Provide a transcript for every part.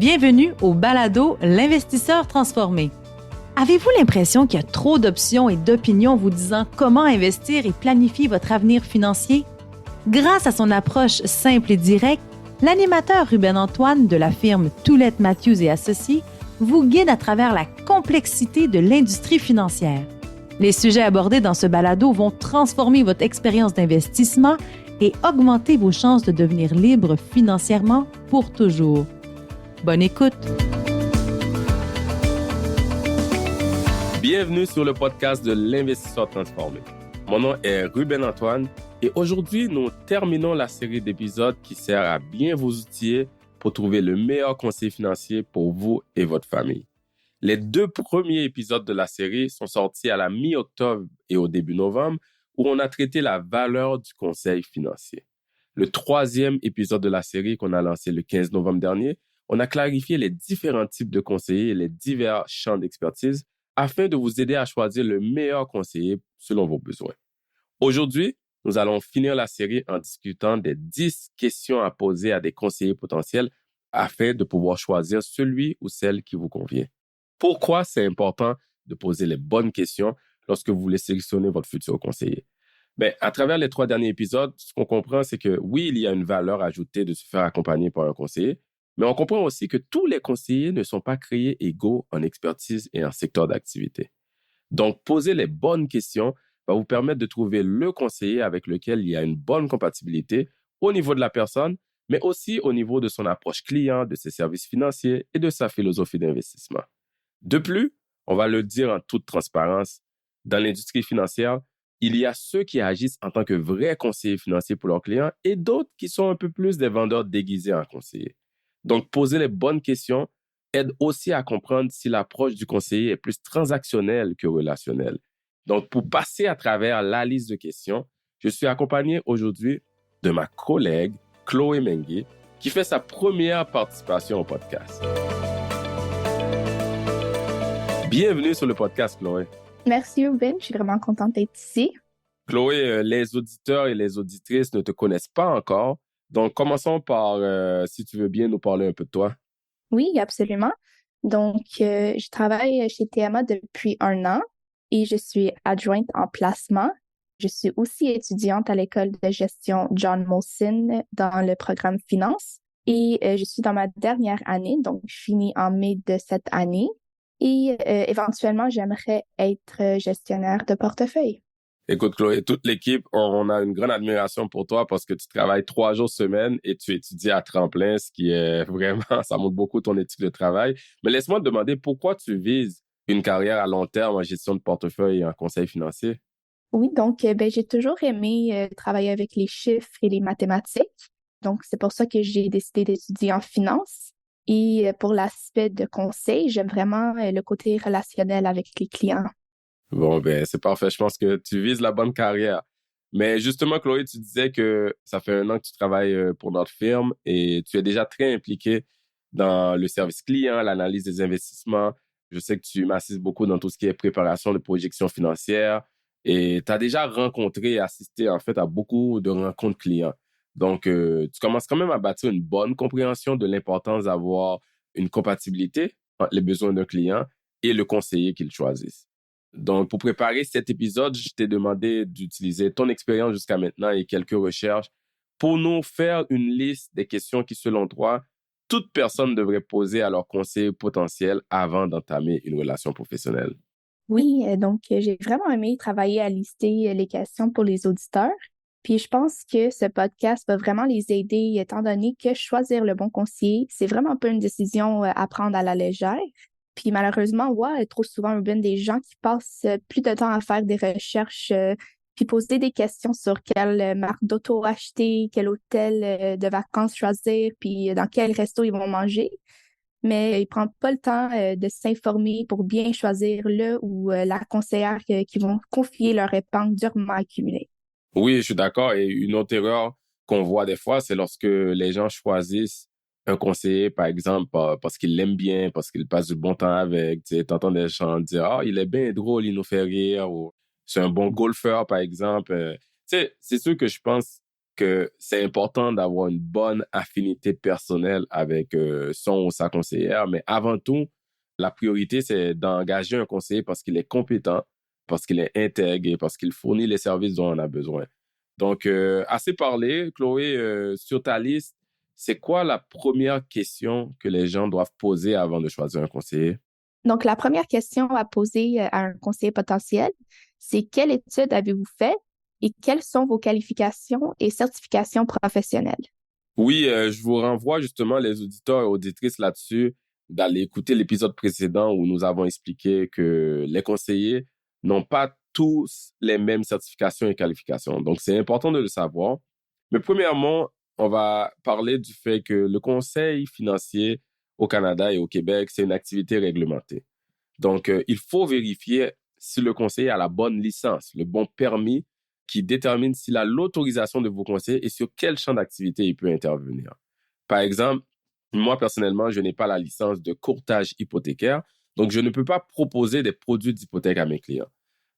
Bienvenue au balado L'investisseur transformé. Avez-vous l'impression qu'il y a trop d'options et d'opinions vous disant comment investir et planifier votre avenir financier? Grâce à son approche simple et directe, l'animateur Ruben Antoine de la firme Toulette Matthews et Associés vous guide à travers la complexité de l'industrie financière. Les sujets abordés dans ce balado vont transformer votre expérience d'investissement et augmenter vos chances de devenir libre financièrement pour toujours. Bonne écoute! Bienvenue sur le podcast de l'Investisseur transformé. Mon nom est Ruben Antoine et aujourd'hui, nous terminons la série d'épisodes qui sert à bien vous outiller pour trouver le meilleur conseil financier pour vous et votre famille. Les 2 premiers épisodes de la série sont sortis à la mi-octobre et au début novembre où on a traité la valeur du conseil financier. Le 3e épisode de la série qu'on a lancé le 15 novembre dernier, on a clarifié les différents types de conseillers et les divers champs d'expertise afin de vous aider à choisir le meilleur conseiller selon vos besoins. Aujourd'hui, nous allons finir la série en discutant des 10 questions à poser à des conseillers potentiels afin de pouvoir choisir celui ou celle qui vous convient. Pourquoi c'est important de poser les bonnes questions lorsque vous voulez sélectionner votre futur conseiller? À travers les 3 derniers épisodes, ce qu'on comprend, c'est que oui, il y a une valeur ajoutée de se faire accompagner par un conseiller, mais on comprend aussi que tous les conseillers ne sont pas créés égaux en expertise et en secteur d'activité. Donc, poser les bonnes questions va vous permettre de trouver le conseiller avec lequel il y a une bonne compatibilité au niveau de la personne, mais aussi au niveau de son approche client, de ses services financiers et de sa philosophie d'investissement. De plus, on va le dire en toute transparence, dans l'industrie financière, il y a ceux qui agissent en tant que vrais conseillers financiers pour leurs clients et d'autres qui sont un peu plus des vendeurs déguisés en conseillers. Donc, poser les bonnes questions aide aussi à comprendre si l'approche du conseiller est plus transactionnelle que relationnelle. Donc, pour passer à travers la liste de questions, je suis accompagné aujourd'hui de ma collègue Chloé Mengué, qui fait sa première participation au podcast. Bienvenue sur le podcast, Chloé. Merci, Ruben. Je suis vraiment contente d'être ici. Chloé, les auditeurs et les auditrices ne te connaissent pas encore. Donc, commençons par, si tu veux bien nous parler un peu de toi. Oui, absolument. Donc, je travaille chez TMA depuis 1 an et je suis adjointe en placement. Je suis aussi étudiante à l'école de gestion John Molson dans le programme Finance et je suis dans ma dernière année, donc je finis en mai de cette année et éventuellement, j'aimerais être gestionnaire de portefeuille. Écoute, Chloé, toute l'équipe, on a une grande admiration pour toi parce que tu travailles 3 jours semaine et tu étudies à temps plein, ce qui est vraiment, ça montre beaucoup ton éthique de travail. Mais laisse-moi te demander pourquoi tu vises une carrière à long terme en gestion de portefeuille et en conseil financier? Oui, donc j'ai toujours aimé travailler avec les chiffres et les mathématiques. Donc, c'est pour ça que j'ai décidé d'étudier en finance. Et pour l'aspect de conseil, j'aime vraiment le côté relationnel avec les clients. Bon, c'est parfait. Je pense que tu vises la bonne carrière. Mais justement, Chloé, tu disais que ça fait 1 an que tu travailles pour notre firme et tu es déjà très impliquée dans le service client, l'analyse des investissements. Je sais que tu m'assistes beaucoup dans tout ce qui est préparation de projections financières et tu as déjà rencontré et assisté en fait à beaucoup de rencontres clients. Donc, tu commences quand même à bâtir une bonne compréhension de l'importance d'avoir une compatibilité entre les besoins d'un client et le conseiller qu'il choisisse. Donc, pour préparer cet épisode, je t'ai demandé d'utiliser ton expérience jusqu'à maintenant et quelques recherches pour nous faire une liste des questions qui, selon toi, toute personne devrait poser à leur conseiller potentiel avant d'entamer une relation professionnelle. Oui, donc j'ai vraiment aimé travailler à lister les questions pour les auditeurs. Puis je pense que ce podcast va vraiment les aider étant donné que choisir le bon conseiller, c'est vraiment pas une décision à prendre à la légère. Puis malheureusement, ouais, trop souvent, Ruben, des gens qui passent plus de temps à faire des recherches puis poser des questions sur quelle marque d'auto acheter, quel hôtel de vacances choisir, puis dans quel resto ils vont manger. Mais ils ne prennent pas le temps de s'informer pour bien choisir le ou la conseillère qui vont confier leur épargne durement accumulée. Oui, je suis d'accord. Et une autre erreur qu'on voit des fois, c'est lorsque les gens choisissent un conseiller, par exemple, parce qu'ils l'aiment bien, parce qu'ils passent du bon temps avec. Tu entends des gens dire « Ah, il est bien drôle, il nous fait rire » ou « C'est un bon golfeur, par exemple. » Tu sais, c'est sûr que je pense que c'est important d'avoir une bonne affinité personnelle avec son ou sa conseillère, mais avant tout, la priorité, c'est d'engager un conseiller parce qu'il est compétent, parce qu'il est intègre et parce qu'il fournit les services dont on a besoin. Donc, assez parlé. Chloé, sur ta liste, c'est quoi la première question que les gens doivent poser avant de choisir un conseiller? Donc, la première question à poser à un conseiller potentiel, c'est quelle étude avez-vous fait et quelles sont vos qualifications et certifications professionnelles? Oui, je vous renvoie justement les auditeurs et auditrices là-dessus d'aller écouter l'épisode précédent où nous avons expliqué que les conseillers n'ont pas tous les mêmes certifications et qualifications. Donc, c'est important de le savoir. Mais premièrement, on va parler du fait que le conseil financier au Canada et au Québec, c'est une activité réglementée. Donc, il faut vérifier si le conseiller a la bonne licence, le bon permis qui détermine s'il a l'autorisation de vous conseiller et sur quel champ d'activité il peut intervenir. Par exemple, moi, personnellement, je n'ai pas la licence de courtage hypothécaire, donc je ne peux pas proposer des produits d'hypothèque à mes clients.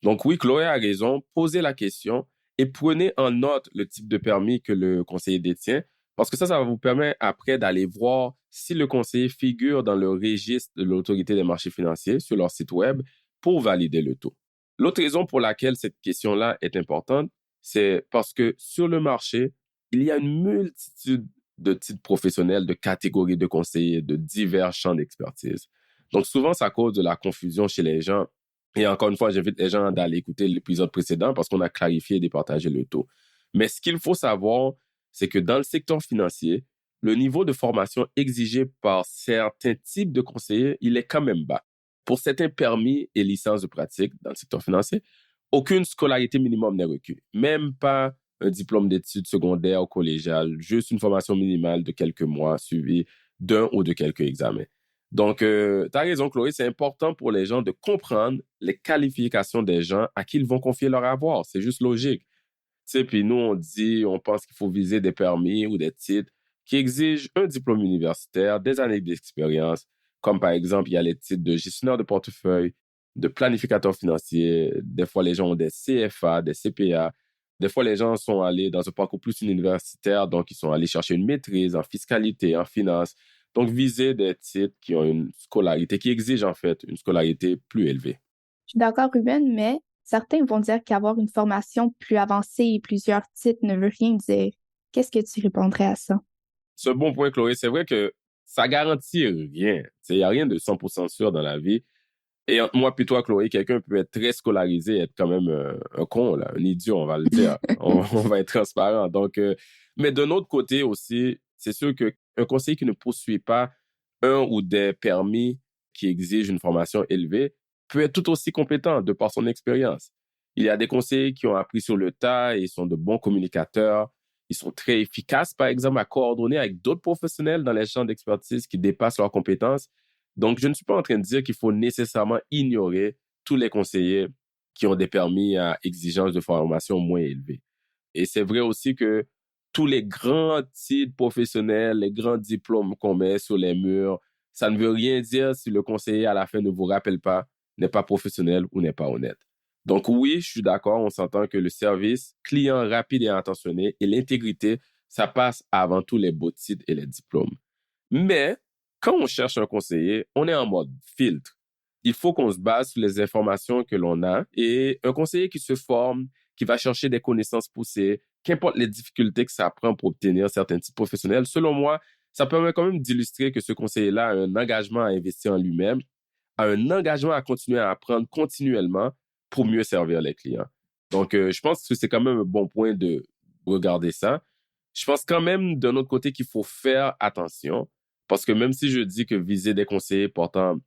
Donc oui, Chloé a raison, posez la question et prenez en note le type de permis que le conseiller détient, parce que ça va vous permettre après d'aller voir si le conseiller figure dans le registre de l'autorité des marchés financiers sur leur site web pour valider le taux. L'autre raison pour laquelle cette question-là est importante, c'est parce que sur le marché, il y a une multitude de titres professionnels, de catégories de conseillers, de divers champs d'expertise. Donc souvent, ça cause de la confusion chez les gens. Et encore une fois, j'invite les gens d'aller écouter l'épisode précédent parce qu'on a clarifié et départagé le taux. Mais ce qu'il faut savoir, c'est que dans le secteur financier, le niveau de formation exigé par certains types de conseillers, il est quand même bas. Pour certains permis et licences de pratique dans le secteur financier, aucune scolarité minimum n'est requise, même pas un diplôme d'études secondaires ou collégiales, juste une formation minimale de quelques mois suivie d'un ou de quelques examens. Donc, tu as raison, Chloé, c'est important pour les gens de comprendre les qualifications des gens à qui ils vont confier leur avoir. C'est juste logique. Tu sais, puis nous, on pense qu'il faut viser des permis ou des titres qui exigent un diplôme universitaire, des années d'expérience, comme par exemple, il y a les titres de gestionnaire de portefeuille, de planificateur financier. Des fois, les gens ont des CFA, des CPA. Des fois, les gens sont allés dans un parcours plus universitaire, donc ils sont allés chercher une maîtrise en fiscalité, en finance. Donc, viser des titres qui ont une scolarité, qui exigent en fait une scolarité plus élevée. Je suis d'accord, Ruben, mais certains vont dire qu'avoir une formation plus avancée et plusieurs titres ne veut rien dire. Qu'est-ce que tu répondrais à ça? C'est un bon point, Chloé. C'est vrai que ça garantit rien. Il n'y a rien de 100% sûr dans la vie. Et entre moi et toi, Chloé, quelqu'un peut être très scolarisé et être quand même un con, là, un idiot, on va le dire. On va être transparent. Donc, mais d'un autre côté aussi, c'est sûr qu'un conseiller qui ne poursuit pas un ou des permis qui exigent une formation élevée peut être tout aussi compétent de par son expérience. Il y a des conseillers qui ont appris sur le tas et sont de bons communicateurs. Ils sont très efficaces, par exemple, à coordonner avec d'autres professionnels dans les champs d'expertise qui dépassent leurs compétences. Donc, je ne suis pas en train de dire qu'il faut nécessairement ignorer tous les conseillers qui ont des permis à exigence de formation moins élevés. Et c'est vrai aussi que tous les grands titres professionnels, les grands diplômes qu'on met sur les murs, ça ne veut rien dire si le conseiller à la fin ne vous rappelle pas, n'est pas professionnel ou n'est pas honnête. Donc oui, je suis d'accord, on s'entend que le service client rapide et attentionné et l'intégrité, ça passe avant tout les beaux titres et les diplômes. Mais quand on cherche un conseiller, on est en mode filtre. Il faut qu'on se base sur les informations que l'on a et un conseiller qui se forme, qui va chercher des connaissances poussées, qu'importe les difficultés que ça prend pour obtenir certains titres professionnels, selon moi, ça permet quand même d'illustrer que ce conseiller-là a un engagement à investir en lui-même, a un engagement à continuer à apprendre continuellement pour mieux servir les clients. Donc, je pense que c'est quand même un bon point de regarder ça. Je pense quand même d'un autre côté qu'il faut faire attention parce que même si je dis que viser des conseillers portant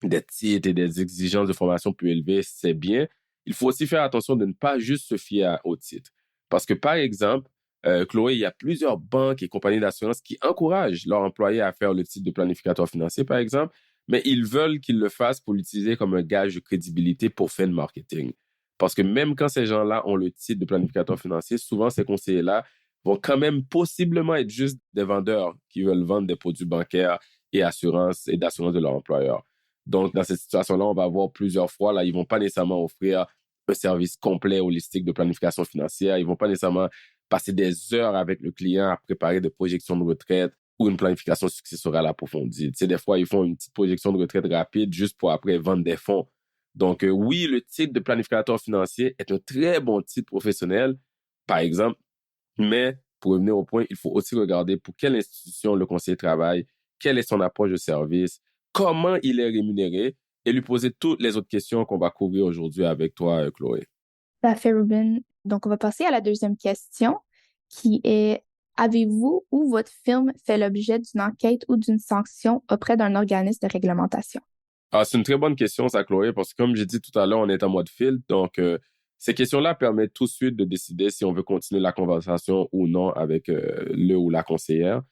des titres et des exigences de formation plus élevées, c'est bien, il faut aussi faire attention de ne pas juste se fier aux titres. Parce que, par exemple, Chloé, il y a plusieurs banques et compagnies d'assurance qui encouragent leurs employés à faire le titre de planificateur financier, par exemple, mais ils veulent qu'ils le fassent pour l'utiliser comme un gage de crédibilité pour fin de marketing. Parce que même quand ces gens-là ont le titre de planificateur financier, souvent ces conseillers-là vont quand même possiblement être juste des vendeurs qui veulent vendre des produits bancaires et d'assurance de leur employeur. Donc, dans cette situation-là, on va voir plusieurs fois, là, ils vont pas nécessairement offrir un service complet, holistique de planification financière. Ils vont pas nécessairement passer des heures avec le client à préparer des projections de retraite ou une planification successorale approfondie. Tu sais, des fois, ils font une petite projection de retraite rapide juste pour après vendre des fonds. Donc, oui, le titre de planificateur financier est un très bon titre professionnel, par exemple, mais pour revenir au point, il faut aussi regarder pour quelle institution le conseiller travaille, quelle est son approche de service, comment il est rémunéré et lui poser toutes les autres questions qu'on va couvrir aujourd'hui avec toi, Chloé. Tout à fait, Ruben. Donc, on va passer à la deuxième question qui est, avez-vous ou votre firme fait l'objet d'une enquête ou d'une sanction auprès d'un organisme de réglementation? Ah, c'est une très bonne question, ça, Chloé, parce que comme j'ai dit tout à l'heure, on est en mode field. Donc, ces questions-là permettent tout de suite de décider si on veut continuer la conversation ou non avec le ou la conseillère.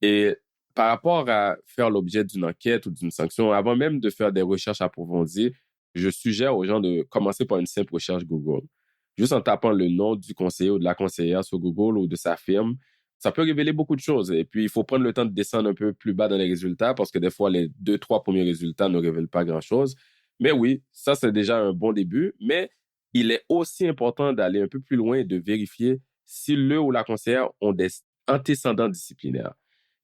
Et par rapport à faire l'objet d'une enquête ou d'une sanction, avant même de faire des recherches approfondies, je suggère aux gens de commencer par une simple recherche Google. Juste en tapant le nom du conseiller ou de la conseillère sur Google ou de sa firme, ça peut révéler beaucoup de choses. Et puis, il faut prendre le temps de descendre un peu plus bas dans les résultats parce que des fois, les 2, 3 premiers résultats ne révèlent pas grand-chose. Mais oui, ça, c'est déjà un bon début. Mais il est aussi important d'aller un peu plus loin et de vérifier si le ou la conseillère ont des antécédents disciplinaires.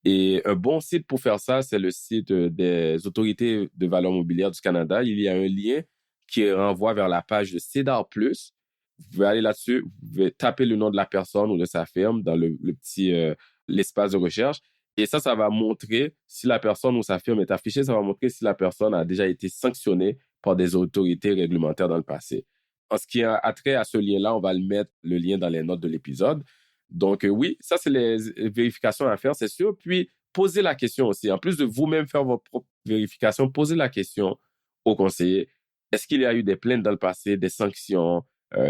Et un bon site pour faire ça, c'est le site des autorités de valeur mobilière du Canada. Il y a un lien qui renvoie vers la page de Cedar Plus. Vous pouvez aller là-dessus, vous pouvez taper le nom de la personne ou de sa firme dans le petit l'espace de recherche. Et ça va montrer si la personne ou sa firme est affichée. Ça va montrer si la personne a déjà été sanctionnée par des autorités réglementaires dans le passé. En ce qui a trait à ce lien-là, on va le mettre, le lien dans les notes de l'épisode. Donc, oui, ça, c'est les vérifications à faire, c'est sûr. Puis, posez la question aussi. En plus de vous-même faire votre propre vérification, posez la question au conseiller. Est-ce qu'il y a eu des plaintes dans le passé, des sanctions,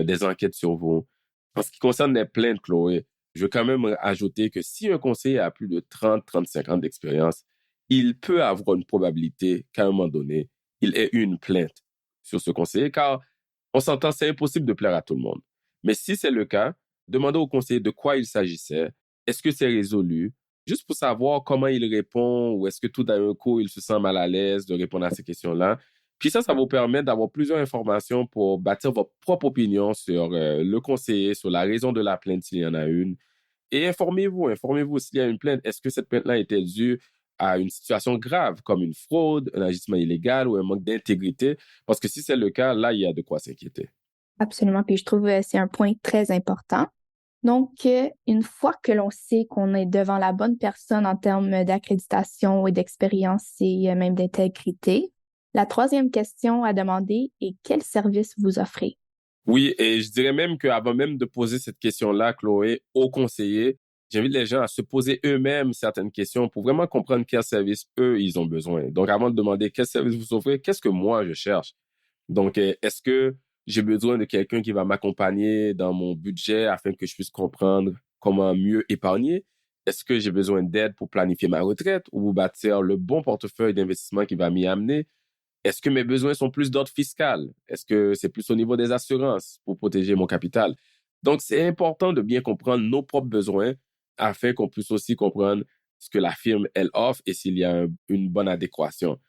des enquêtes sur vous? En ce qui concerne les plaintes, Chloé, je veux quand même ajouter que si un conseiller a plus de 30, 35 ans d'expérience, il peut avoir une probabilité qu'à un moment donné, il ait eu une plainte sur ce conseiller, car on s'entend, c'est impossible de plaire à tout le monde. Mais si c'est le cas, demandez au conseiller de quoi il s'agissait. Est-ce que c'est résolu? Juste pour savoir comment il répond ou est-ce que tout d'un coup, il se sent mal à l'aise de répondre à ces questions-là. Puis ça vous permet d'avoir plusieurs informations pour bâtir votre propre opinion sur le conseiller, sur la raison de la plainte s'il y en a une. Et informez-vous s'il y a une plainte. Est-ce que cette plainte-là était due à une situation grave comme une fraude, un agissement illégal ou un manque d'intégrité? Parce que si c'est le cas, là, il y a de quoi s'inquiéter. Absolument. Puis je trouve que c'est un point très important. Donc, une fois que l'on sait qu'on est devant la bonne personne en termes d'accréditation et d'expérience et même d'intégrité, la troisième question à demander est quel service vous offrez? Oui, et je dirais même qu'avant même de poser cette question-là, Chloé, au conseiller, j'invite les gens à se poser eux-mêmes certaines questions pour vraiment comprendre quel service eux, ils ont besoin. Donc, avant de demander quel service vous offrez, qu'est-ce que moi, je cherche? Donc, est-ce que j'ai besoin de quelqu'un qui va m'accompagner dans mon budget afin que je puisse comprendre comment mieux épargner? Est-ce que j'ai besoin d'aide pour planifier ma retraite ou bâtir le bon portefeuille d'investissement qui va m'y amener? Est-ce que mes besoins sont plus d'ordre fiscal? Est-ce que c'est plus au niveau des assurances pour protéger mon capital? Donc, c'est important de bien comprendre nos propres besoins afin qu'on puisse aussi comprendre ce que la firme, elle offre et s'il y a une bonne adéquation.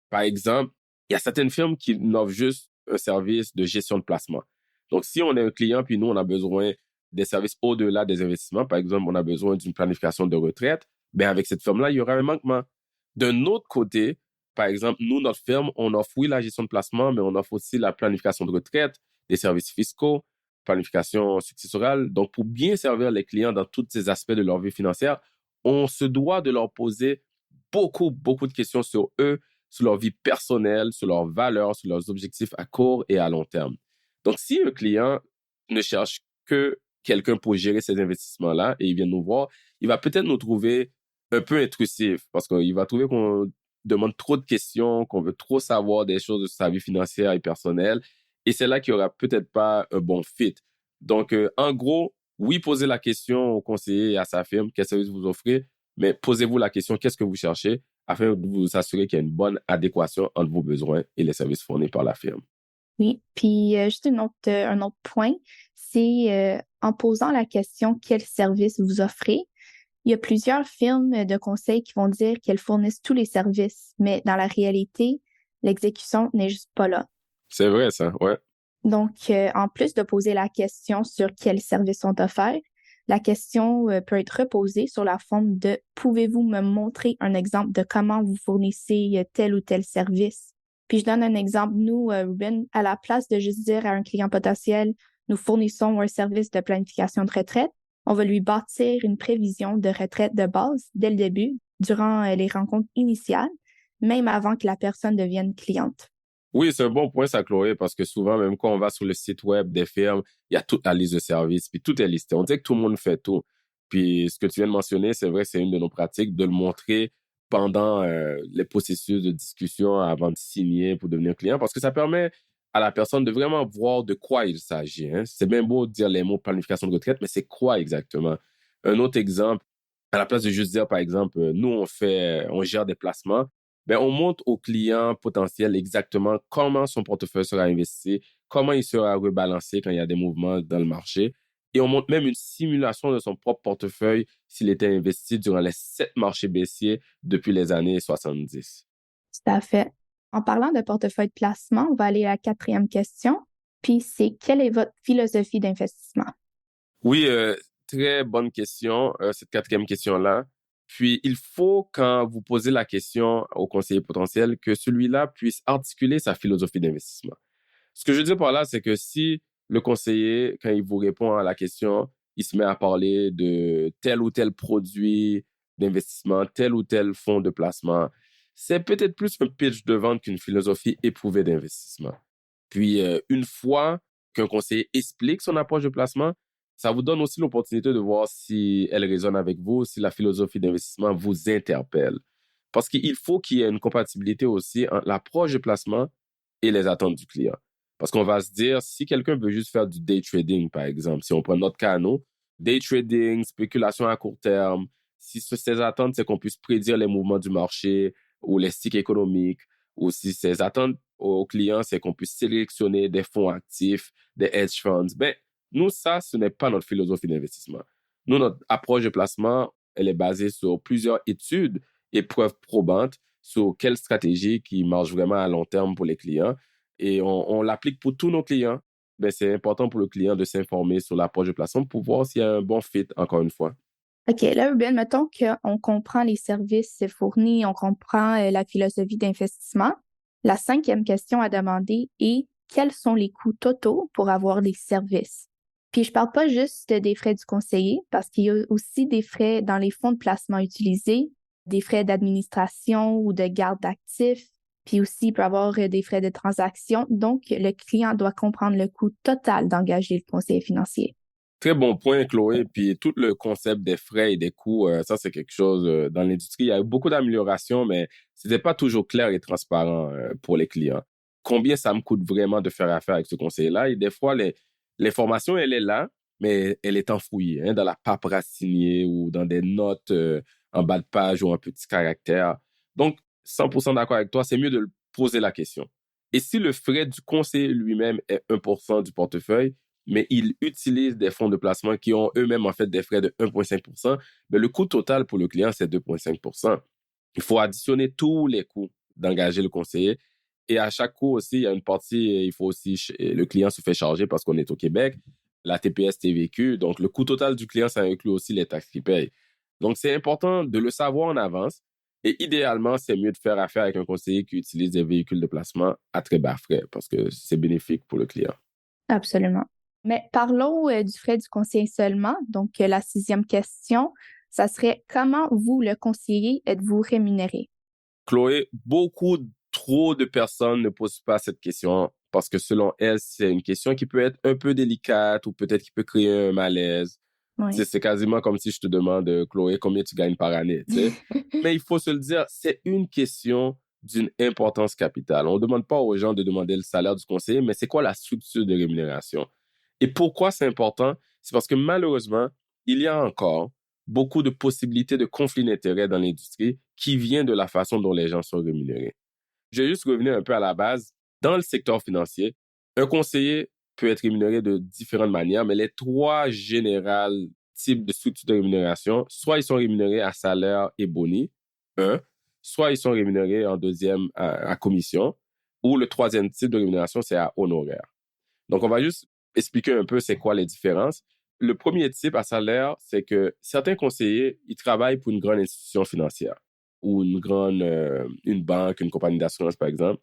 Par exemple, il y a certaines firmes qui n'offrent juste un service de gestion de placement. Donc, si on est un client puis nous, on a besoin des services au-delà des investissements, par exemple, on a besoin d'une planification de retraite, bien, avec cette firme-là, il y aura un manquement. D'un autre côté, par exemple, nous, notre firme, on offre, oui, la gestion de placement, mais on offre aussi la planification de retraite, des services fiscaux, planification successorale. Donc, pour bien servir les clients dans tous ces aspects de leur vie financière, on se doit de leur poser beaucoup, beaucoup de questions sur eux, sur leur vie personnelle, sur leurs valeurs, sur leurs objectifs à court et à long terme. Donc, si un client ne cherche que quelqu'un pour gérer ces investissements-là et il vient nous voir, il va peut-être nous trouver un peu intrusif parce qu'il va trouver qu'on demande trop de questions, qu'on veut trop savoir des choses de sa vie financière et personnelle. Et c'est là qu'il n'y aura peut-être pas un bon fit. Donc, en gros, oui, posez la question au conseiller et à sa firme, quel service vous offrez, mais posez-vous la question, qu'est-ce que vous cherchez, afin de vous assurer qu'il y a une bonne adéquation entre vos besoins et les services fournis par la firme. Oui, puis juste un autre point, c'est en posant la question quel service vous offrez, il y a plusieurs firmes de conseil qui vont dire qu'elles fournissent tous les services, mais dans la réalité, l'exécution n'est juste pas là. C'est vrai, ça, ouais. Donc, en plus de poser la question sur quels services sont offerts, La question peut être reposée sur la forme de « Pouvez-vous me montrer un exemple de comment vous fournissez tel ou tel service? » Puis je donne un exemple. Nous, Ruben, à la place de juste dire à un client potentiel « Nous fournissons un service de planification de retraite », on va lui bâtir une prévision de retraite de base dès le début, durant les rencontres initiales, même avant que la personne devienne cliente. Oui, c'est un bon point, ça, Chloé, parce que souvent, même quand on va sur le site web des firmes, il y a toute la liste de services, puis tout est listé. On dirait que tout le monde fait tout. Puis ce que tu viens de mentionner, c'est vrai, c'est une de nos pratiques, de le montrer pendant les processus de discussion avant de signer pour devenir client, parce que ça permet à la personne de vraiment voir de quoi il s'agit. Hein. C'est bien beau de dire les mots planification de retraite, mais c'est quoi exactement? Un autre exemple, à la place de juste dire, par exemple, nous, on gère des placements, ben, on montre au client potentiel exactement comment son portefeuille sera investi, comment il sera rebalancé quand il y a des mouvements dans le marché. Et on montre même une simulation de son propre portefeuille s'il était investi durant les 7 marchés baissiers depuis les années 70. Tout à fait. En parlant de portefeuille de placement, on va aller à la 4e question. Puis c'est quelle est votre philosophie d'investissement? Oui, très bonne question, cette 4e question-là. Puis, il faut, quand vous posez la question au conseiller potentiel, que celui-là puisse articuler sa philosophie d'investissement. Ce que je veux dire par là, c'est que si le conseiller, quand il vous répond à la question, il se met à parler de tel ou tel produit d'investissement, tel ou tel fonds de placement, c'est peut-être plus un pitch de vente qu'une philosophie éprouvée d'investissement. Puis, une fois qu'un conseiller explique son approche de placement, ça vous donne aussi l'opportunité de voir si elle résonne avec vous, si la philosophie d'investissement vous interpelle. Parce qu'il faut qu'il y ait une compatibilité aussi entre l'approche de placement et les attentes du client. Parce qu'on va se dire, si quelqu'un veut juste faire du day trading, par exemple, si on prend notre cas, nous, day trading, spéculation à court terme, si ses attentes, c'est qu'on puisse prédire les mouvements du marché ou les cycles économiques, ou si ses attentes aux clients, c'est qu'on puisse sélectionner des fonds actifs, des hedge funds, ben, nous, ça, ce n'est pas notre philosophie d'investissement. Nous, notre approche de placement, elle est basée sur plusieurs études et preuves probantes sur quelle stratégie qui marche vraiment à long terme pour les clients. Et on l'applique pour tous nos clients. Ben, c'est important pour le client de s'informer sur l'approche de placement pour voir s'il y a un bon fit, encore une fois. OK, là, Ruben, mettons qu'on comprend les services fournis, on comprend la philosophie d'investissement. La 5e question à demander est quels sont les coûts totaux pour avoir les services? Puis je parle pas juste des frais du conseiller, parce qu'il y a aussi des frais dans les fonds de placement utilisés, des frais d'administration ou de garde d'actifs, puis aussi il peut y avoir des frais de transaction. Donc, le client doit comprendre le coût total d'engager le conseiller financier. Très bon point, Chloé. Puis tout le concept des frais et des coûts, ça, c'est quelque chose dans l'industrie. Il y a eu beaucoup d'améliorations, mais c'était pas toujours clair et transparent pour les clients. Combien ça me coûte vraiment de faire affaire avec ce conseiller-là? Et des fois, l'information, elle est là, mais elle est enfouie dans la paperasse signée ou dans des notes en bas de page ou un petit caractère. Donc, 100% d'accord avec toi, c'est mieux de poser la question. Et si le frais du conseiller lui-même est 1% du portefeuille, mais il utilise des fonds de placement qui ont eux-mêmes en fait des frais de 1,5%, mais le coût total pour le client, c'est 2,5%. Il faut additionner tous les coûts d'engager le conseiller. Et à chaque coût aussi, il y a une partie, il faut aussi, le client se fait charger parce qu'on est au Québec, la TPS TVQ. Donc, le coût total du client, ça inclut aussi les taxes qu'il paye. Donc, c'est important de le savoir en avance. Et idéalement, c'est mieux de faire affaire avec un conseiller qui utilise des véhicules de placement à très bas frais parce que c'est bénéfique pour le client. Absolument. Mais parlons du frais du conseiller seulement. Donc, la 6e question, ça serait comment vous, le conseiller, êtes-vous rémunéré? Chloé, trop de personnes ne posent pas cette question parce que selon elles, c'est une question qui peut être un peu délicate ou peut-être qui peut créer un malaise. Oui. C'est quasiment comme si je te demande, Chloé, combien tu gagnes par année, tu sais. Mais il faut se le dire, c'est une question d'une importance capitale. On ne demande pas aux gens de demander le salaire du conseiller, mais c'est quoi la structure de rémunération? Et pourquoi c'est important? C'est parce que malheureusement, il y a encore beaucoup de possibilités de conflits d'intérêts dans l'industrie qui viennent de la façon dont les gens sont rémunérés. Je vais juste revenir un peu à la base. Dans le secteur financier, un conseiller peut être rémunéré de différentes manières, mais les 3 générales types de structures de rémunération, soit ils sont rémunérés à salaire et boni, soit ils sont rémunérés en deuxième à commission, ou le 3e type de rémunération, c'est à honoraire. Donc, on va juste expliquer un peu c'est quoi les différences. Le premier type à salaire, c'est que certains conseillers, ils travaillent pour une grande institution financière ou une banque, une compagnie d'assurance, par exemple,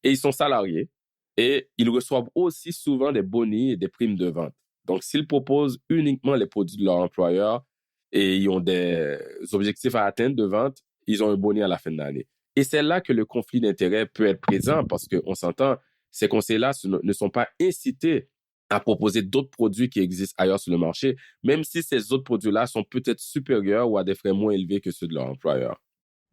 et ils sont salariés et ils reçoivent aussi souvent des bonus et des primes de vente. Donc, s'ils proposent uniquement les produits de leur employeur et ils ont des objectifs à atteindre de vente, ils ont un bonus à la fin de l'année. Et c'est là que le conflit d'intérêts peut être présent parce qu'on s'entend, ces conseillers-là ne sont pas incités à proposer d'autres produits qui existent ailleurs sur le marché, même si ces autres produits-là sont peut-être supérieurs ou à des frais moins élevés que ceux de leur employeur.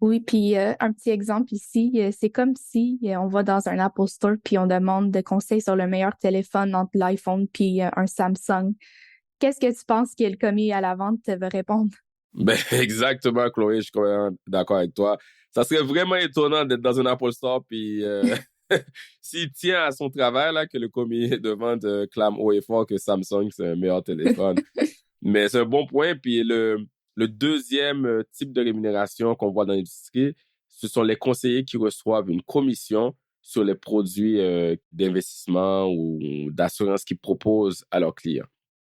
Oui, puis un petit exemple ici, c'est comme si on va dans un Apple Store puis on demande des conseils sur le meilleur téléphone entre l'iPhone puis un Samsung. Qu'est-ce que tu penses que le commis à la vente va répondre? Ben, exactement, Chloé, je suis complètement d'accord avec toi. Ça serait vraiment étonnant d'être dans un Apple Store puis s'il tient à son travail, là, que le commis de vente clame haut et fort que Samsung, c'est un meilleur téléphone. Mais c'est un bon point. Puis le deuxième type de rémunération qu'on voit dans l'industrie, ce sont les conseillers qui reçoivent une commission sur les produits d'investissement ou d'assurance qu'ils proposent à leurs clients.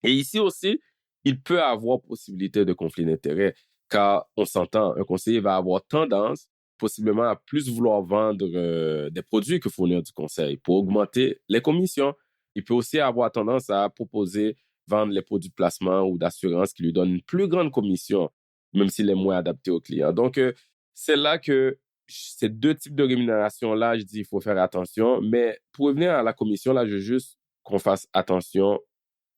Et ici aussi, il peut avoir possibilité de conflit d'intérêts, car on s'entend, un conseiller va avoir tendance possiblement à plus vouloir vendre des produits que fournir du conseil pour augmenter les commissions. Il peut aussi avoir tendance à proposer vendre les produits de placement ou d'assurance qui lui donnent une plus grande commission, même s'il est moins adapté aux clients. Donc, c'est là que ces deux types de rémunération-là, je dis, il faut faire attention. Mais pour revenir à la commission, là, je veux juste qu'on fasse attention,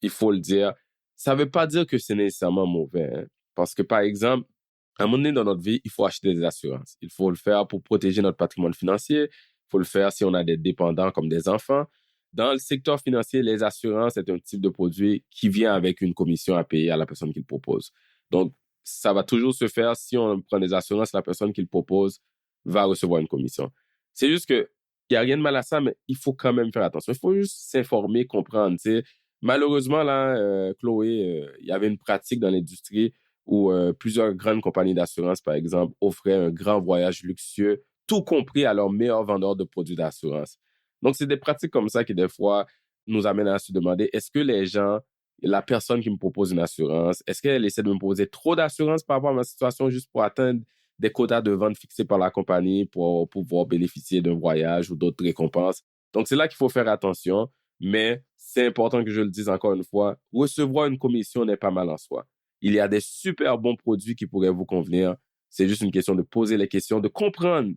il faut le dire. Ça ne veut pas dire que c'est nécessairement mauvais, hein. Parce que, par exemple, à un moment donné dans notre vie, il faut acheter des assurances. Il faut le faire pour protéger notre patrimoine financier. Il faut le faire si on a des dépendants comme des enfants. Dans le secteur financier, les assurances, c'est un type de produit qui vient avec une commission à payer à la personne qui le propose. Donc, ça va toujours se faire si on prend des assurances, la personne qui le propose va recevoir une commission. C'est juste que il n'y a rien de mal à ça, mais il faut quand même faire attention. Il faut juste s'informer, comprendre. Tu sais. Malheureusement, là, Chloé, il y avait une pratique dans l'industrie où plusieurs grandes compagnies d'assurance, par exemple, offraient un grand voyage luxueux, tout compris à leurs meilleurs vendeurs de produits d'assurance. Donc, c'est des pratiques comme ça qui, des fois, nous amènent à se demander, est-ce que les gens, la personne qui me propose une assurance, est-ce qu'elle essaie de me proposer trop d'assurance par rapport à ma situation juste pour atteindre des quotas de vente fixés par la compagnie pour pouvoir bénéficier d'un voyage ou d'autres récompenses? Donc, c'est là qu'il faut faire attention, mais c'est important que je le dise encore une fois, recevoir une commission n'est pas mal en soi. Il y a des super bons produits qui pourraient vous convenir. C'est juste une question de poser les questions, de comprendre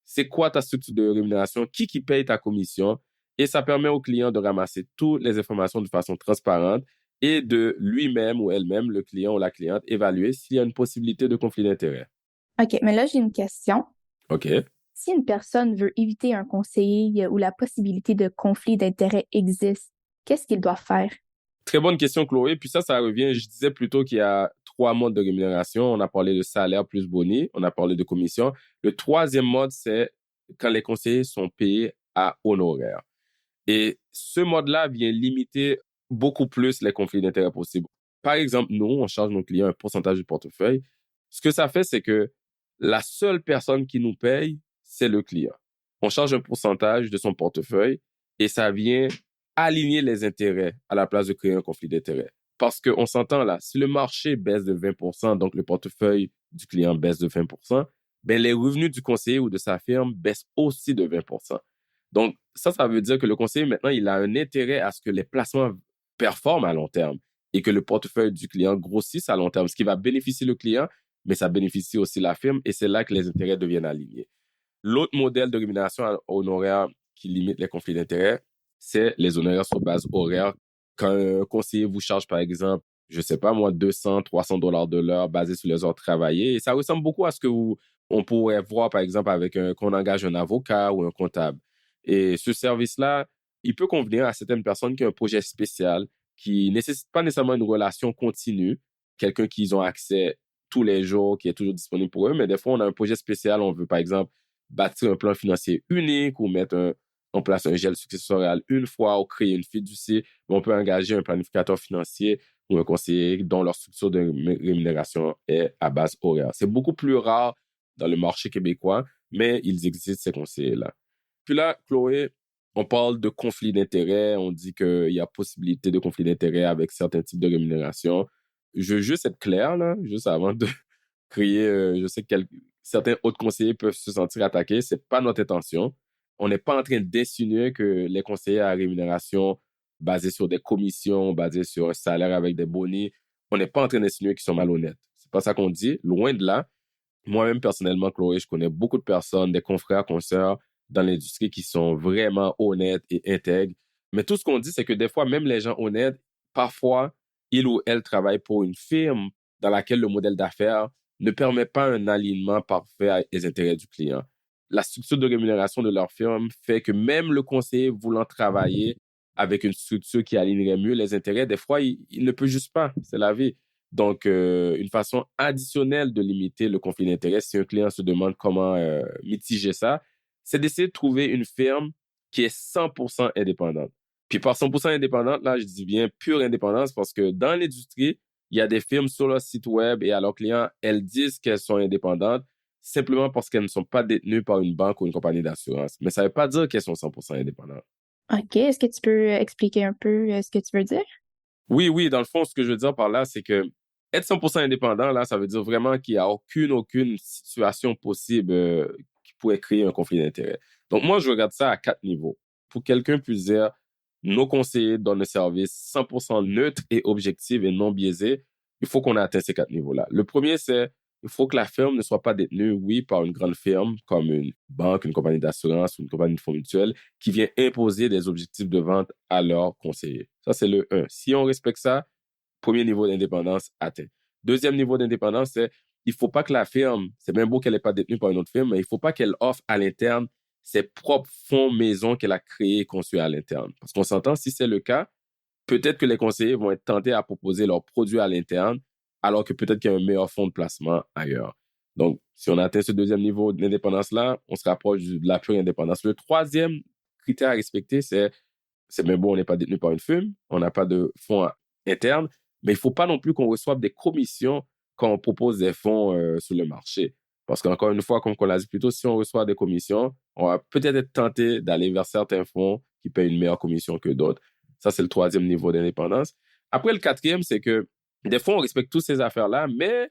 c'est quoi ta structure de rémunération, qui paye ta commission, et ça permet au client de ramasser toutes les informations de façon transparente et de lui-même ou elle-même, le client ou la cliente, évaluer s'il y a une possibilité de conflit d'intérêt. OK, mais là, j'ai une question. OK. Si une personne veut éviter un conseiller où la possibilité de conflit d'intérêt existe, qu'est-ce qu'il doit faire? Très bonne question, Chloé. Puis ça revient, je disais plutôt qu'il y a 3 modes de rémunération. On a parlé de salaire plus boni, on a parlé de commission. Le troisième mode, c'est quand les conseillers sont payés à honoraires. Et ce mode-là vient limiter beaucoup plus les conflits d'intérêts possibles. Par exemple, nous, on charge nos clients un pourcentage du portefeuille. Ce que ça fait, c'est que la seule personne qui nous paye, c'est le client. On charge un pourcentage de son portefeuille et ça vient aligner les intérêts à la place de créer un conflit d'intérêts. Parce qu'on s'entend là, si le marché baisse de 20%, donc le portefeuille du client baisse de 20%, ben les revenus du conseiller ou de sa firme baissent aussi de 20%. Donc, ça veut dire que le conseiller, maintenant, il a un intérêt à ce que les placements performent à long terme et que le portefeuille du client grossisse à long terme, ce qui va bénéficier le client, mais ça bénéficie aussi la firme et c'est là que les intérêts deviennent alignés. L'autre modèle de rémunération honoraire qui limite les conflits d'intérêts, c'est les honoraires sur base horaire. Quand un conseiller vous charge, par exemple, je sais pas moi, 200, 300 dollars de l'heure basé sur les heures travaillées, et ça ressemble beaucoup à ce on pourrait voir, par exemple, qu'on engage un avocat ou un comptable. Et ce service-là, il peut convenir à certaines personnes qui ont un projet spécial, qui ne nécessite pas nécessairement une relation continue, quelqu'un qu'ils ont accès tous les jours, qui est toujours disponible pour eux, mais des fois, on a un projet spécial, on veut, par exemple, bâtir un plan financier unique ou mettre en place un gel successoral une fois ou créer une fiducie. On peut engager un planificateur financier ou un conseiller dont leur structure de rémunération est à base horaire. C'est beaucoup plus rare dans le marché québécois, mais ils existent, ces conseillers-là. Puis là, Chloé, On parle de conflit d'intérêts, on dit qu'il y a possibilité de conflit d'intérêts avec certains types de rémunération. Je veux juste être clair, là, juste avant de crier, je sais que certains autres conseillers peuvent se sentir attaqués, c'est pas notre intention. On n'est pas en train d'insinuer que les conseillers à rémunération basés sur des commissions, basés sur un salaire avec des bonus, on n'est pas en train d'insinuer qu'ils sont malhonnêtes. C'est pas ça qu'on dit, loin de là. Moi-même, personnellement, Chloé, je connais beaucoup de personnes, des confrères, consoeurs dans l'industrie qui sont vraiment honnêtes et intègres. Mais tout ce qu'on dit, c'est que des fois, même les gens honnêtes, parfois, ils ou elles travaillent pour une firme dans laquelle le modèle d'affaires ne permet pas un alignement parfait avec les intérêts du client. La structure de rémunération de leur firme fait que même le conseiller voulant travailler avec une structure qui alignerait mieux les intérêts, des fois, il ne peut juste pas. C'est la vie. Donc, une façon additionnelle de limiter le conflit d'intérêts, si un client se demande comment mitiger ça, c'est d'essayer de trouver une firme qui est 100% indépendante. Puis par 100% indépendante, là, je dis bien pure indépendance parce que dans l'industrie, il y a des firmes sur leur site web et à leurs clients, elles disent qu'elles sont indépendantes simplement parce qu'elles ne sont pas détenues par une banque ou une compagnie d'assurance. Mais ça ne veut pas dire qu'elles sont 100% indépendantes. OK. Est-ce que tu peux expliquer un peu ce que tu veux dire? Oui, dans le fond, ce que je veux dire par là, c'est que être 100% indépendant, là, ça veut dire vraiment qu'il n'y a aucune situation possible qui pourrait créer un conflit d'intérêts. Donc, moi, je regarde ça à 4 niveaux. Pour quelqu'un puisse dire, nos conseillers donnent un service 100% neutre et objectif et non biaisé, il faut qu'on ait atteint ces 4 niveaux-là. Le premier, c'est il faut que la firme ne soit pas détenue, oui, par une grande firme comme une banque, une compagnie d'assurance ou une compagnie de fonds mutuels qui vient imposer des objectifs de vente à leurs conseillers. Ça, c'est le 1. Si on respecte ça, premier niveau d'indépendance atteint. Deuxième niveau d'indépendance, c'est il ne faut pas que la firme, c'est bien beau qu'elle n'est pas détenue par une autre firme, mais il ne faut pas qu'elle offre à l'interne ses propres fonds maison qu'elle a créés et conçus à l'interne. Parce qu'on s'entend, si c'est le cas, peut-être que les conseillers vont être tentés à proposer leurs produits à l'interne, alors que peut-être qu'il y a un meilleur fonds de placement ailleurs. Donc, si on atteint ce deuxième niveau d'indépendance-là, on se rapproche de la pure indépendance. Le troisième critère à respecter, c'est bien beau, on n'est pas détenu par une firme, on n'a pas de fonds internes, mais il ne faut pas non plus qu'on reçoive des commissions quand on propose des fonds sur le marché. Parce qu'encore une fois, comme on l'a dit plus tôt, si on reçoit des commissions, on va peut-être être tenté d'aller vers certains fonds qui paient une meilleure commission que d'autres. Ça, c'est le troisième niveau d'indépendance. Après, le quatrième, c'est que des fois, on respecte toutes ces affaires-là, mais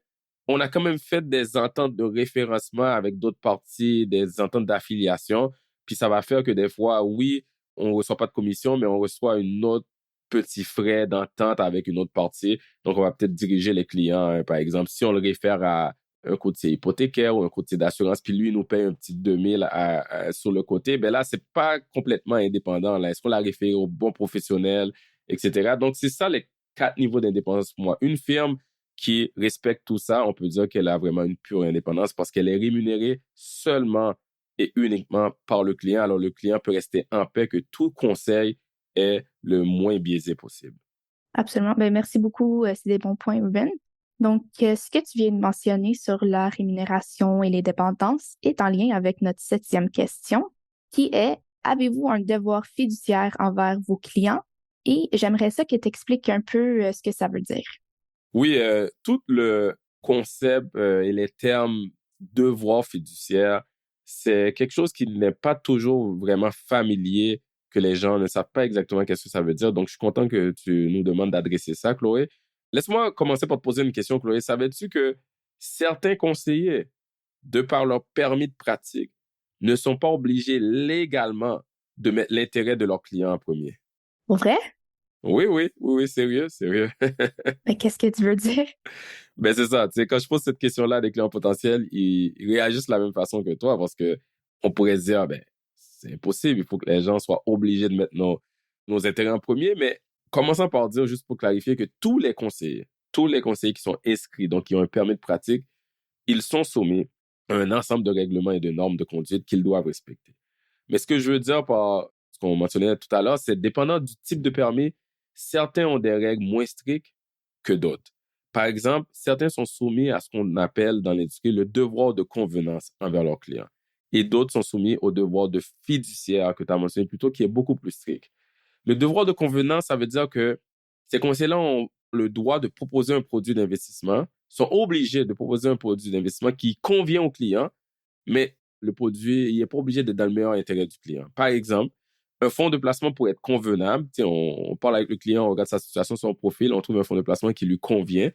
on a quand même fait des ententes de référencement avec d'autres parties, des ententes d'affiliation. Puis ça va faire que des fois, oui, on ne reçoit pas de commission, mais on reçoit une autre petit frais d'entente avec une autre partie. Donc, on va peut-être diriger les clients, par exemple, si on le réfère à un courtier hypothécaire ou un courtier d'assurance, puis lui, il nous paye un petit 2000 sur le côté, ben là, c'est pas complètement indépendant. Là. Est-ce qu'on l'a référé au bon professionnel, etc. Donc, c'est ça les 4 niveaux d'indépendance pour moi. Une firme qui respecte tout ça, on peut dire qu'elle a vraiment une pure indépendance parce qu'elle est rémunérée seulement et uniquement par le client. Alors, le client peut rester en paix que tout conseil est le moins biaisé possible. Absolument. Ben, merci beaucoup. C'est des bons points, Ruben. Donc, ce que tu viens de mentionner sur la rémunération et les dépendances est en lien avec notre 7e question, qui est, avez-vous un devoir fiduciaire envers vos clients? Et j'aimerais ça que tu expliques un peu ce que ça veut dire. Oui, tout le concept et les termes devoir fiduciaire, c'est quelque chose qui n'est pas toujours vraiment familier, que les gens ne savent pas exactement qu'est-ce que ça veut dire. Donc, je suis content que tu nous demandes d'adresser ça, Chloé. Laisse-moi commencer par te poser une question, Chloé. Savais-tu que certains conseillers, de par leur permis de pratique, ne sont pas obligés légalement de mettre l'intérêt de leurs clients en premier? Pour vrai? Oui, sérieux. Mais qu'est-ce que tu veux dire? Ben, c'est ça. Tu sais, quand je pose cette question-là à des clients potentiels, ils réagissent de la même façon que toi parce que on pourrait se dire, ben, c'est impossible. Il faut que les gens soient obligés de mettre nos intérêts en premier. Mais commençons par dire, juste pour clarifier, que tous les conseillers qui sont inscrits, donc qui ont un permis de pratique, ils sont soumis à un ensemble de règlements et de normes de conduite qu'ils doivent respecter. Mais ce que je veux dire par ce qu'on mentionnait tout à l'heure, c'est dépendant du type de permis, certains ont des règles moins strictes que d'autres. Par exemple, certains sont soumis à ce qu'on appelle dans l'industrie le devoir de convenance envers leurs clients. Et d'autres sont soumis au devoir de fiduciaire que tu as mentionné plus tôt, qui est beaucoup plus strict. Le devoir de convenance, ça veut dire que ces conseillers-là ont le droit de proposer un produit d'investissement, sont obligés de proposer un produit d'investissement qui convient au client, mais le produit, il n'est pas obligé d'être dans le meilleur intérêt du client. Par exemple, un fonds de placement pourrait être convenable. Tu sais, on parle avec le client, on regarde sa situation, son profil, on trouve un fonds de placement qui lui convient.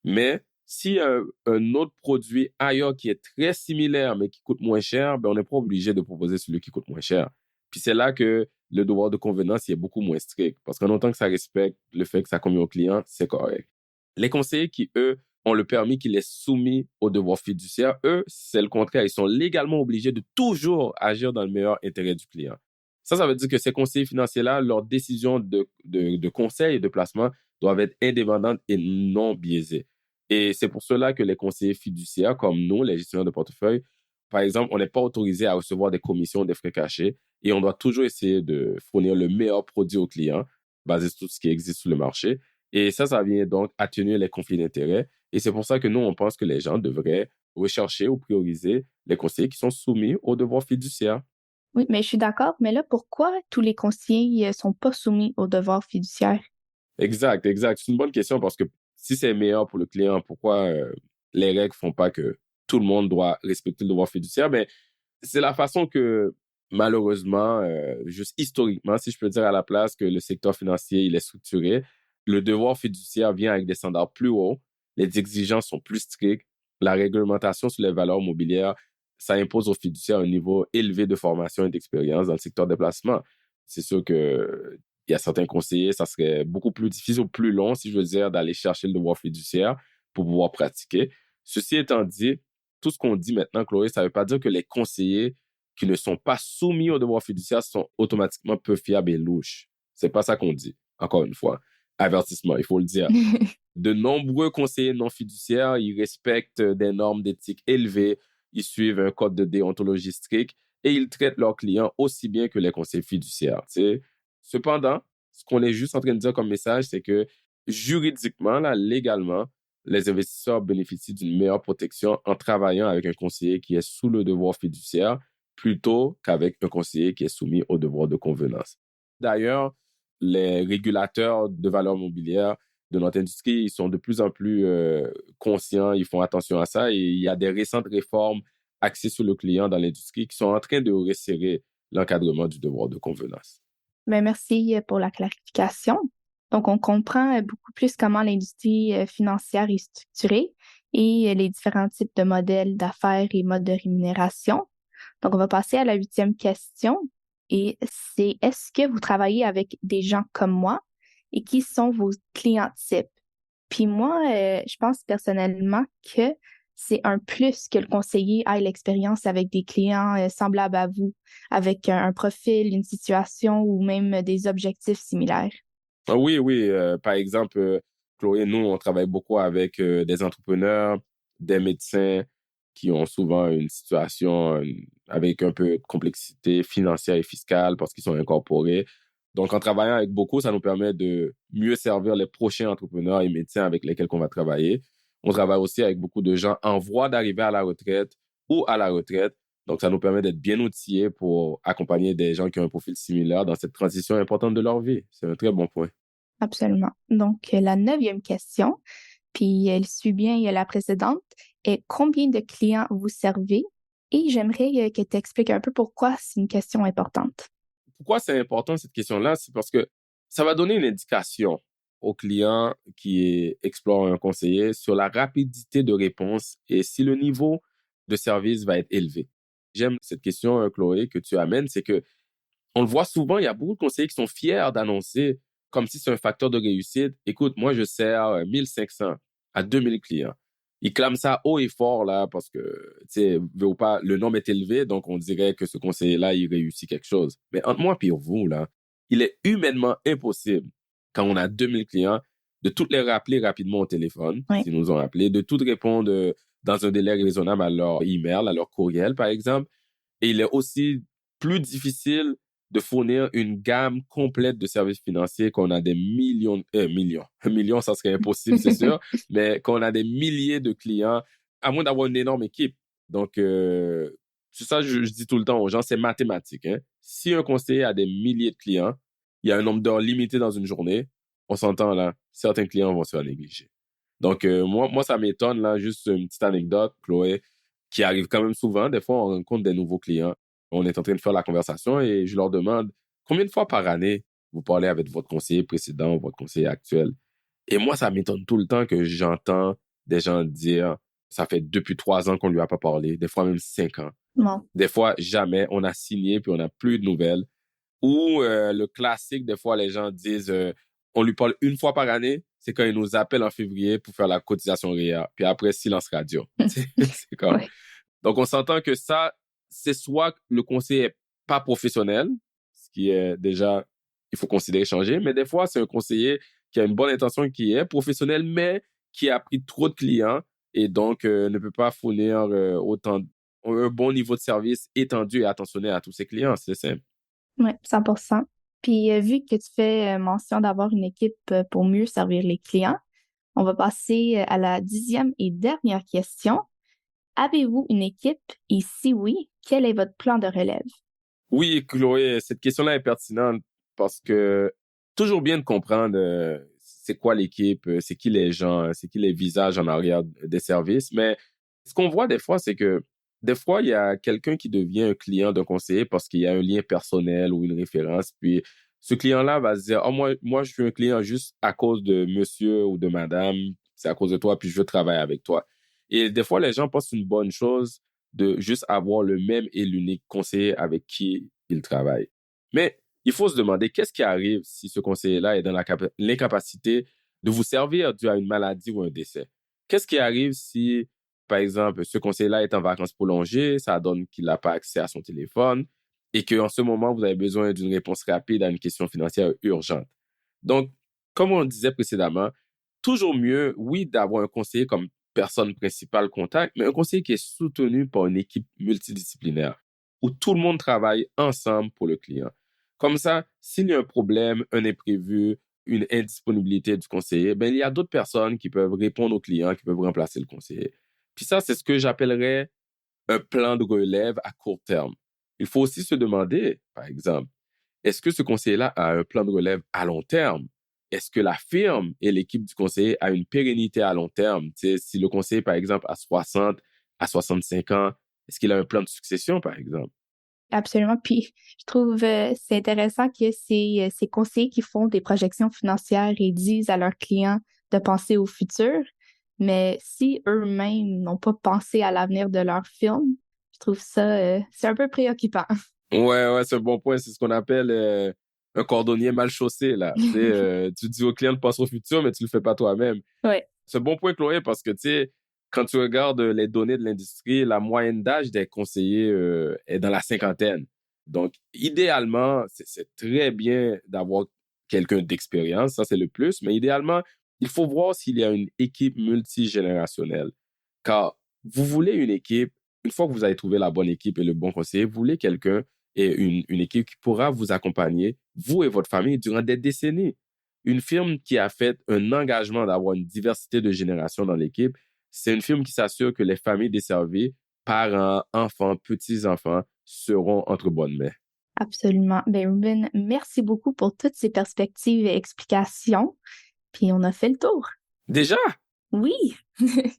Mais si un autre produit ailleurs qui est très similaire mais qui coûte moins cher, ben on n'est pas obligé de proposer celui qui coûte moins cher. Puis c'est là que le devoir de convenance est beaucoup moins strict. Parce qu'en autant que ça respecte le fait que ça convient au client, c'est correct. Les conseillers qui, eux, ont le permis qui les soumis au devoir fiduciaire, eux, c'est le contraire. Ils sont légalement obligés de toujours agir dans le meilleur intérêt du client. Ça veut dire que ces conseillers financiers-là, leurs décisions de conseil et de placement doivent être indépendantes et non biaisées. Et c'est pour cela que les conseillers fiduciaires, comme nous, les gestionnaires de portefeuille, par exemple, on n'est pas autorisé à recevoir des commissions, des frais cachés, et on doit toujours essayer de fournir le meilleur produit au client, basé sur tout ce qui existe sur le marché. Et ça vient donc atténuer les conflits d'intérêts. Et c'est pour ça que nous, on pense que les gens devraient rechercher ou prioriser les conseillers qui sont soumis au devoir fiduciaire. Oui, mais je suis d'accord. Mais là, pourquoi tous les conseillers ne sont pas soumis au devoir fiduciaire? Exact. C'est une bonne question parce que si c'est meilleur pour le client, pourquoi les règles font pas que tout le monde doit respecter le devoir fiduciaire? Mais c'est la façon que, malheureusement, juste historiquement, si je peux dire à la place, que le secteur financier il est structuré. Le devoir fiduciaire vient avec des standards plus hauts, les exigences sont plus strictes, la réglementation sur les valeurs mobilières, ça impose aux fiduciaires un niveau élevé de formation et d'expérience dans le secteur des placements. C'est sûr que il y a certains conseillers, ça serait beaucoup plus difficile ou plus long, si je veux dire, d'aller chercher le devoir fiduciaire pour pouvoir pratiquer. Ceci étant dit, tout ce qu'on dit maintenant, Chloé, ça ne veut pas dire que les conseillers qui ne sont pas soumis au devoir fiduciaire sont automatiquement peu fiables et louches. C'est pas ça qu'on dit, encore une fois. Avertissement, il faut le dire. De nombreux conseillers non fiduciaires, ils respectent des normes d'éthique élevées, ils suivent un code de déontologie strict et ils traitent leurs clients aussi bien que les conseillers fiduciaires. Tu sais. Cependant, ce qu'on est juste en train de dire comme message, c'est que juridiquement, là, légalement, les investisseurs bénéficient d'une meilleure protection en travaillant avec un conseiller qui est sous le devoir fiduciaire plutôt qu'avec un conseiller qui est soumis au devoir de convenance. D'ailleurs, les régulateurs de valeurs mobilières de notre industrie, ils sont de plus en plus conscients, ils font attention à ça et il y a des récentes réformes axées sur le client dans l'industrie qui sont en train de resserrer l'encadrement du devoir de convenance. Mais merci pour la clarification. Donc, on comprend beaucoup plus comment l'industrie financière est structurée et les différents types de modèles d'affaires et modes de rémunération. Donc, on va passer à la 8e question. Et c'est, est-ce que vous travaillez avec des gens comme moi et qui sont vos clients types? Puis moi, je pense personnellement que c'est un plus que le conseiller ait l'expérience avec des clients semblables à vous, avec un profil, une situation ou même des objectifs similaires. Oui. Par exemple, Chloé, nous, on travaille beaucoup avec des entrepreneurs, des médecins qui ont souvent une situation avec un peu de complexité financière et fiscale parce qu'ils sont incorporés. Donc, en travaillant avec beaucoup, ça nous permet de mieux servir les prochains entrepreneurs et médecins avec lesquels on va travailler. On travaille aussi avec beaucoup de gens en voie d'arriver à la retraite ou à la retraite. Donc, ça nous permet d'être bien outillés pour accompagner des gens qui ont un profil similaire dans cette transition importante de leur vie. C'est un très bon point. Absolument. Donc, la 9e question, puis elle suit bien la précédente, est combien de clients vous servez? Et j'aimerais que tu expliques un peu pourquoi c'est une question importante. Pourquoi c'est important cette question-là? C'est parce que ça va donner une indication au client qui explore un conseiller sur la rapidité de réponse et si le niveau de service va être élevé. J'aime cette question, Chloé, que tu amènes, c'est que on le voit souvent, il y a beaucoup de conseillers qui sont fiers d'annoncer comme si c'est un facteur de réussite. Écoute, moi, je sers 1500 à 2000 clients. Ils clament ça haut et fort, là, parce que, tu sais, veut ou pas, le nombre est élevé, donc on dirait que ce conseiller-là, il réussit quelque chose. Mais entre moi et vous, là, il est humainement impossible, quand on a 2000 clients, de toutes les rappeler rapidement au téléphone, Oui. s'ils nous ont appelé, de toutes répondre dans un délai raisonnable à leur email, à leur courriel, par exemple. Et il est aussi plus difficile de fournir une gamme complète de services financiers qu'on a des millions. Un million, ça serait impossible, c'est sûr, mais qu'on a des milliers de clients, à moins d'avoir une énorme équipe. Donc, c'est ça, je dis tout le temps aux gens, c'est mathématique. Hein? Si un conseiller a des milliers de clients, il y a un nombre d'heures limité dans une journée, on s'entend là, certains clients vont se faire négliger. Donc, moi, ça m'étonne, là, juste une petite anecdote, Chloé, qui arrive quand même souvent. Des fois, on rencontre des nouveaux clients. On est en train de faire la conversation et je leur demande, combien de fois par année vous parlez avec votre conseiller précédent ou votre conseiller actuel? Et moi, ça m'étonne tout le temps que j'entends des gens dire, ça fait depuis 3 ans qu'on lui a pas parlé, des fois même 5 ans. Non. Des fois, jamais, on a signé puis on n'a plus de nouvelles. Ou le classique, des fois, les gens disent, on lui parle une fois par année, c'est quand il nous appelle en février pour faire la cotisation REER. Puis après, silence radio. C'est comme... Ouais. Donc, on s'entend que ça, c'est soit le conseiller est pas professionnel, ce qui est déjà, il faut considérer changer, mais des fois, c'est un conseiller qui a une bonne intention, qui est professionnel, mais qui a pris trop de clients et donc ne peut pas fournir un bon niveau de service étendu et attentionné à tous ses clients. C'est simple. Oui, 100%. Puis, vu que tu fais mention d'avoir une équipe pour mieux servir les clients, on va passer à la 10e et dernière question. Avez-vous une équipe? Et si oui, quel est votre plan de relève? Oui, Chloé, cette question-là est pertinente parce que toujours bien de comprendre c'est quoi l'équipe, c'est qui les gens, c'est qui les visages en arrière des services. Mais ce qu'on voit des fois, c'est que des fois, il y a quelqu'un qui devient un client d'un conseiller parce qu'il y a un lien personnel ou une référence. Puis ce client-là va se dire, oh, moi, je suis un client juste à cause de monsieur ou de madame, c'est à cause de toi, puis je veux travailler avec toi. Et des fois, les gens pensent une bonne chose de juste avoir le même et l'unique conseiller avec qui ils travaillent. Mais il faut se demander qu'est-ce qui arrive si ce conseiller-là est dans l'incapacité de vous servir dû à une maladie ou un décès. Qu'est-ce qui arrive si, par exemple, ce conseiller-là est en vacances prolongées, ça donne qu'il n'a pas accès à son téléphone et qu'en ce moment, vous avez besoin d'une réponse rapide à une question financière urgente. Donc, comme on disait précédemment, toujours mieux, oui, d'avoir un conseiller comme personne principale contact, mais un conseiller qui est soutenu par une équipe multidisciplinaire où tout le monde travaille ensemble pour le client. Comme ça, s'il y a un problème, un imprévu, une indisponibilité du conseiller, ben, il y a d'autres personnes qui peuvent répondre aux clients, qui peuvent remplacer le conseiller. Puis ça, c'est ce que j'appellerais un plan de relève à court terme. Il faut aussi se demander, par exemple, est-ce que ce conseiller-là a un plan de relève à long terme? Est-ce que la firme et l'équipe du conseiller a une pérennité à long terme? Tu sais, si le conseiller, par exemple, a 60 à 65 ans, est-ce qu'il a un plan de succession, par exemple? Absolument. Puis, je trouve c'est intéressant que ces conseillers qui font des projections financières et disent à leurs clients de penser au futur, mais si eux-mêmes n'ont pas pensé à l'avenir de leur firme, je trouve ça, c'est un peu préoccupant. Ouais, c'est un bon point. C'est ce qu'on appelle un cordonnier mal chaussé, là. Tu sais, tu dis au client de penser au futur, mais tu le fais pas toi-même. Ouais. C'est un bon point, Chloé, parce que, tu sais, quand tu regardes les données de l'industrie, la moyenne d'âge des conseillers est dans la 50aine. Donc, idéalement, c'est très bien d'avoir quelqu'un d'expérience, ça c'est le plus, mais idéalement, il faut voir s'il y a une équipe multigénérationnelle. Car vous voulez une équipe, une fois que vous avez trouvé la bonne équipe et le bon conseiller, vous voulez quelqu'un et une équipe qui pourra vous accompagner, vous et votre famille, durant des décennies. Une firme qui a fait un engagement d'avoir une diversité de générations dans l'équipe, c'est une firme qui s'assure que les familles desservies, parents, enfants, petits-enfants, seront entre bonnes mains. Absolument. Ben, Ruben, merci beaucoup pour toutes ces perspectives et explications. Puis on a fait le tour. Déjà? Oui.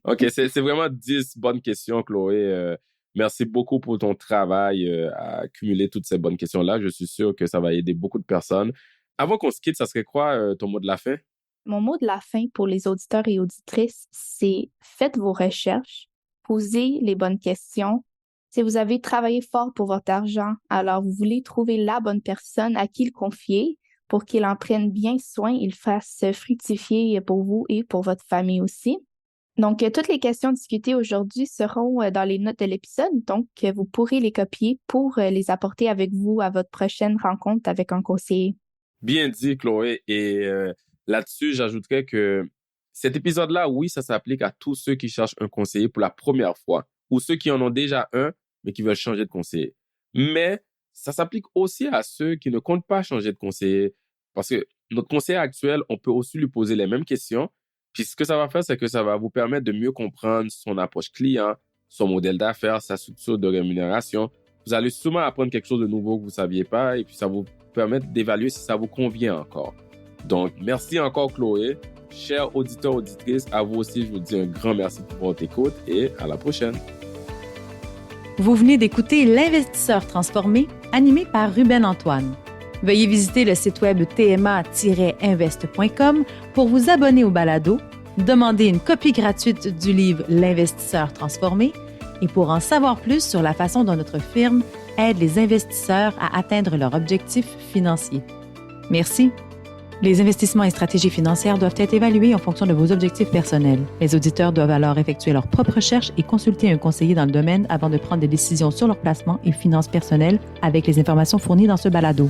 OK, c'est vraiment 10 bonnes questions, Chloé. Merci beaucoup pour ton travail à accumuler toutes ces bonnes questions-là. Je suis sûr que ça va aider beaucoup de personnes. Avant qu'on se quitte, ça serait quoi ton mot de la fin? Mon mot de la fin pour les auditeurs et auditrices, c'est faites vos recherches, posez les bonnes questions. Si vous avez travaillé fort pour votre argent, alors vous voulez trouver la bonne personne à qui le confier pour qu'il en prenne bien soin et le fasse fructifier pour vous et pour votre famille aussi. Donc, toutes les questions discutées aujourd'hui seront dans les notes de l'épisode, donc vous pourrez les copier pour les apporter avec vous à votre prochaine rencontre avec un conseiller. Bien dit, Chloé. Et là-dessus, j'ajouterais que cet épisode-là, oui, ça s'applique à tous ceux qui cherchent un conseiller pour la première fois ou ceux qui en ont déjà un, mais qui veulent changer de conseiller. Mais ça s'applique aussi à ceux qui ne comptent pas changer de conseiller parce que notre conseiller actuel, on peut aussi lui poser les mêmes questions. Puis ce que ça va faire, c'est que ça va vous permettre de mieux comprendre son approche client, son modèle d'affaires, sa structure de rémunération. Vous allez sûrement apprendre quelque chose de nouveau que vous ne saviez pas et puis ça vous permettre d'évaluer si ça vous convient encore. Donc, merci encore, Chloé. Chers auditeurs, auditrices, à vous aussi, je vous dis un grand merci pour votre écoute et à la prochaine. Vous venez d'écouter L'Investisseur transformé, animé par Ruben Antoine. Veuillez visiter le site web tma-invest.com pour vous abonner au balado, demander une copie gratuite du livre L'investisseur transformé et pour en savoir plus sur la façon dont notre firme aide les investisseurs à atteindre leurs objectifs financiers. Merci. Les investissements et stratégies financières doivent être évalués en fonction de vos objectifs personnels. Les auditeurs doivent alors effectuer leurs propres recherches et consulter un conseiller dans le domaine avant de prendre des décisions sur leur placement et finances personnelles avec les informations fournies dans ce balado.